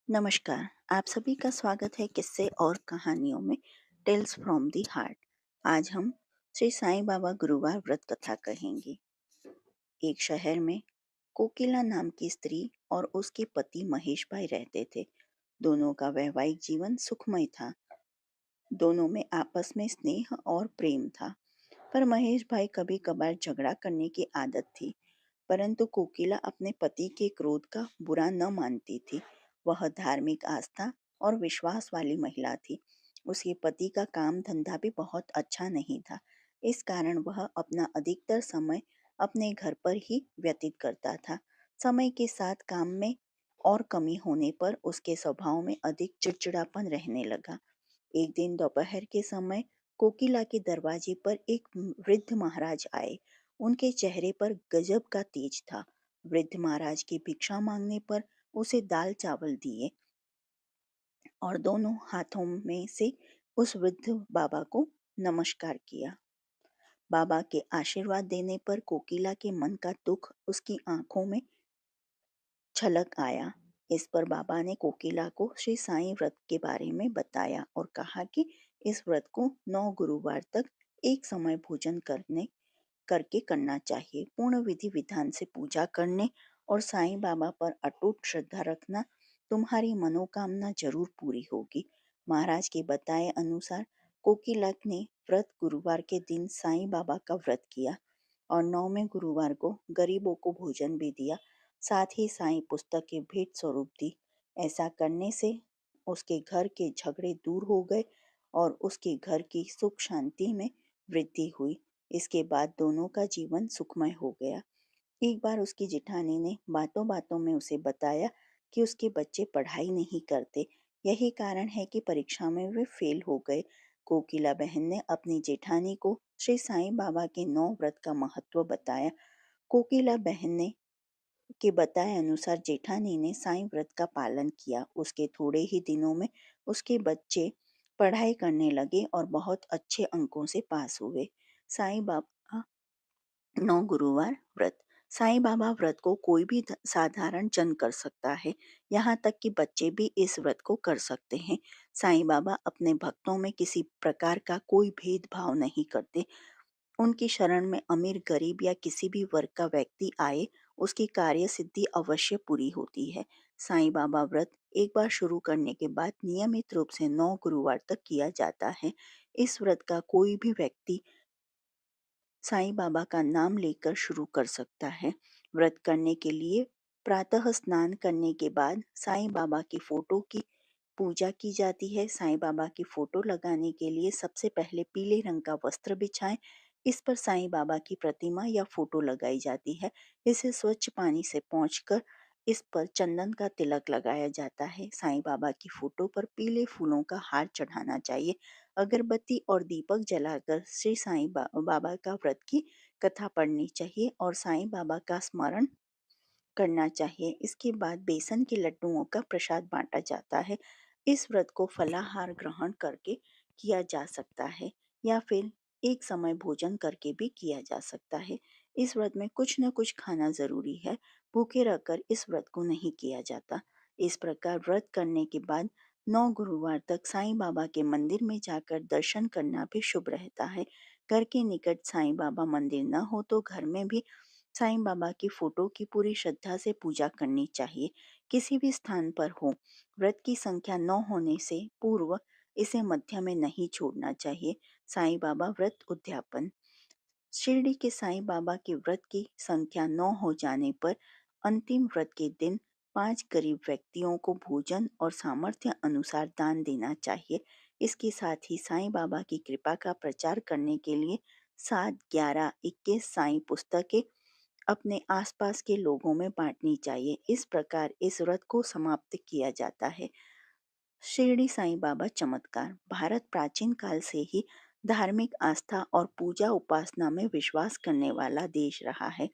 नमस्कार। आप सभी का स्वागत है किस्से और कहानियों में टेल्स फ्रॉम दी हार्ट। आज हम श्री साईं बाबा गुरुवार व्रत कथा कहेंगे। एक शहर में कोकिला नाम की स्त्री और उसके पति महेश भाई रहते थे। दोनों का वैवाहिक जीवन सुखमय था। दोनों में आपस में स्नेह और प्रेम था। पर महेश भाई कभी कभार झगड़ा करने की आदत थी। परंतु कोकिला अपने पति के क्रोध का बुरा न मानती थी। वह धार्मिक आस्था और विश्वास वाली महिला थी। उसके पति का काम धंधा भी बहुत अच्छा नहीं था। इस कारण वह अपना अधिकतर समय अपने घर पर ही व्यतीत करता था। समय के साथ काम में और कमी होने पर उसके स्वभाव में अधिक चिड़चिड़ापन रहने लगा। एक दिन दोपहर के समय कोकिला के दरवाजे पर एक वृद्ध महाराज आए। उनके चेहरे पर गजब का तेज था। वृद्ध महाराज की भिक्षा मांगने पर उसे दाल चावल दिए और दोनों हाथों में से उस वृद्ध बाबा को नमस्कार किया। बाबा के आशीर्वाद देने पर कोकिला के मन का दुख उसकी आंखों में छलक आया। इस पर बाबा ने कोकिला को श्री साईं व्रत के बारे में बताया और कहा कि इस व्रत को 9 गुरुवार तक एक समय भोजन करके करना चाहिए। पूर्ण विधि विधान से पूजा करने और साईं बाबा पर अटूट श्रद्धा रखना तुम्हारी मनोकामना जरूर पूरी होगी। महाराज के बताए अनुसार कोकिला ने व्रत गुरुवार के दिन साईं बाबा का व्रत किया और 9वें गुरुवार को गरीबों को भोजन भी दिया। साथ ही साईं पुस्तक के भेंट स्वरूप दी। ऐसा करने से उसके घर के झगड़े दूर हो गए और उसके घर की सुख शांति में वृद्धि हुई। इसके बाद दोनों का जीवन सुखमय हो गया। एक बार उसकी जेठानी ने बातों बातों में उसे बताया कि उसके बच्चे पढ़ाई नहीं करते। यही कारण है कि परीक्षा में वे फेल हो गए। कोकिला बहन ने अपनी जेठानी को श्री साईं बाबा के 9 व्रत का महत्व बताया। कोकिला बहन ने के बताए अनुसार जेठानी ने साईं व्रत का पालन किया। उसके थोड़े ही दिनों में उसके बच्चे पढ़ाई करने लगे और बहुत अच्छे अंकों से पास हुए। साईं बाबा 9 गुरुवार व्रत। साईं बाबा व्रत को कोई भी साधारण जन कर सकता है। यहाँ तक कि बच्चे भी इस व्रत को कर सकते हैं। साईं बाबा अपने भक्तों में किसी प्रकार का कोई भेदभाव नहीं करते। उनकी शरण में अमीर गरीब या किसी भी वर्ग का व्यक्ति आए, उसकी कार्य सिद्धि अवश्य पूरी होती है। साईं बाबा व्रत एक बार शुरू करने के बाद नियमित रूप से 9 गुरुवार तक किया जाता है। इस व्रत का कोई भी व्यक्ति साईं बाबा का नाम लेकर शुरू कर सकता है। व्रत करने के लिए प्रातः स्नान करने के बाद साईं बाबा की फोटो की पूजा की जाती है। साईं बाबा की फोटो लगाने के लिए सबसे पहले पीले रंग का वस्त्र बिछाएं। इस पर साईं बाबा की प्रतिमा या फोटो लगाई जाती है। इसे स्वच्छ पानी से पोंछकर इस पर चंदन का तिलक लगाया जाता है। साईं बाबा की फोटो पर पीले फूलों का हार चढ़ाना चाहिए। अगरबत्ती और दीपक जलाकर श्री साईं बाबा का व्रत की कथा पढ़नी चाहिए और साईं बाबा का स्मरण करना चाहिए। इसके बाद बेसन के लड्डुओं का प्रसाद बांटा जाता है। इस व्रत को फलाहार ग्रहण करके किया जा सकता है या फिर एक समय भोजन करके भी किया जा सकता है। इस व्रत में कुछ न कुछ खाना जरूरी है। भूखे रहकर इस व्रत को नहीं किया जाता। इस प्रकार व्रत करने के बाद 9 गुरुवार तक साईं बाबा के मंदिर में जाकर दर्शन करना भी शुभ रहता है। घर के निकट साईं बाबा मंदिर न हो तो घर में भी साईं बाबा की फोटो की पूरी श्रद्धा से पूजा करनी चाहिए। किसी भी स्थान पर हो, व्रत की संख्या 9 होने से पूर्व इसे मध्य में नहीं छोड़ना चाहिए। साईं बाबा व्रत उद्यापन। शिरडी के साईं बाबा के व्रत की संख्या 9 हो जाने पर अंतिम व्रत के दिन 5 गरीब व्यक्तियों को भोजन और सामर्थ्य अनुसार दान देना चाहिए। इसके साथ ही साईं बाबा की कृपा का प्रचार करने के लिए 7, 11, 21 साईं पुस्तकें अपने आसपास के लोगों में बांटनी चाहिए। इस प्रकार इस व्रत को समाप्त किया जाता है। शिरडी साईं बाबा चमत्कार। भारत प्राचीन काल से ही धार्मिक आस्था और पूजा उपासना में विश्वास करने वाला देश रहा है।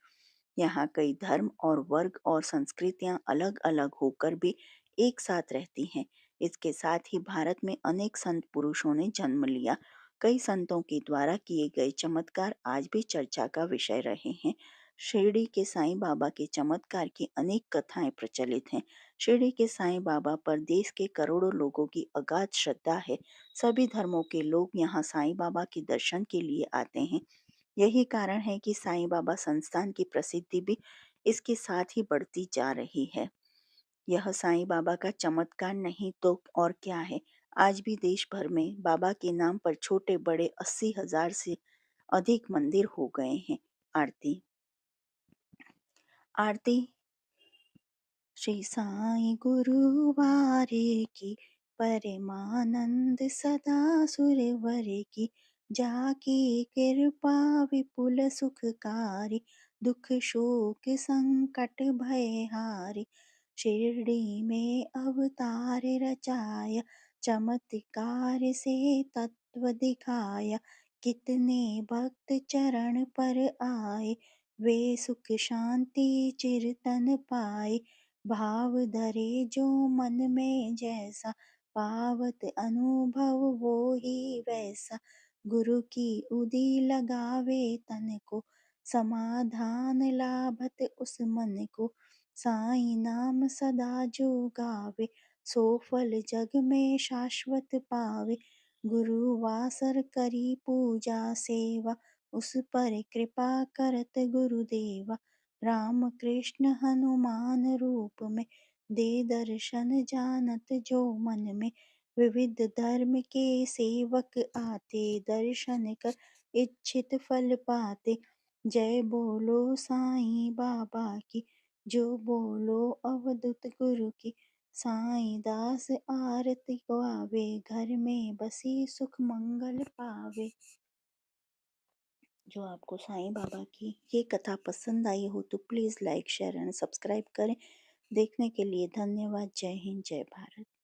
यहाँ कई धर्म और वर्ग और संस्कृतियाँ अलग अलग होकर भी एक साथ रहती हैं। इसके साथ ही भारत में अनेक संत पुरुषों ने जन्म लिया। कई संतों के द्वारा किए गए चमत्कार आज भी चर्चा का विषय रहे हैं। शिरडी के साईं बाबा के चमत्कार की अनेक कथाएं प्रचलित हैं। शिरडी के साईं बाबा पर देश के करोड़ों लोगों की अगाध श्रद्धा है। सभी धर्मों के लोग यहाँ साईं बाबा के दर्शन के लिए आते हैं। यही कारण है कि साईं बाबा संस्थान की प्रसिद्धि भी इसके साथ ही बढ़ती जा रही है। यह साईं बाबा का चमत्कार नहीं तो और क्या है। आज भी देश भर में बाबा के नाम पर छोटे बड़े 80,000 से अधिक मंदिर हो गए हैं। आरती आरती श्री साईं गुरुवारे की परमानंद सदा सुरवर की, जाकी कृपा विपुल सुखकारी, दुख शोक संकट भय हारी। शिरडी में अवतार रचाया, चमत्कार से तत्व दिखाया, कितने भक्त चरण पर आए, वे सुख शांति चिरतन पाए। भाव धरे जो मन में जैसा, पावत अनुभव वो ही वैसा। गुरु की उदी लगावे तन को, समाधान लाभत उस मन को। साईं नाम सदा जो गावे, सो फल जग में शाश्वत पावे। गुरु वासर करी पूजा सेवा, उस पर कृपा करत गुरुदेवा। राम कृष्ण हनुमान रूप में, दे दर्शन जानत जो मन में। विविध धर्म के सेवक आते, दर्शन कर इच्छित फल पाते। जय बोलो साईं बाबा की, जो बोलो अवधूत गुरु की। साईं दास आरती गावे, घर में बसी सुख मंगल पावे। जो आपको साईं बाबा की ये कथा पसंद आई हो तो please like share and subscribe करें। देखने के लिए धन्यवाद। जय हिंद, जय भारत।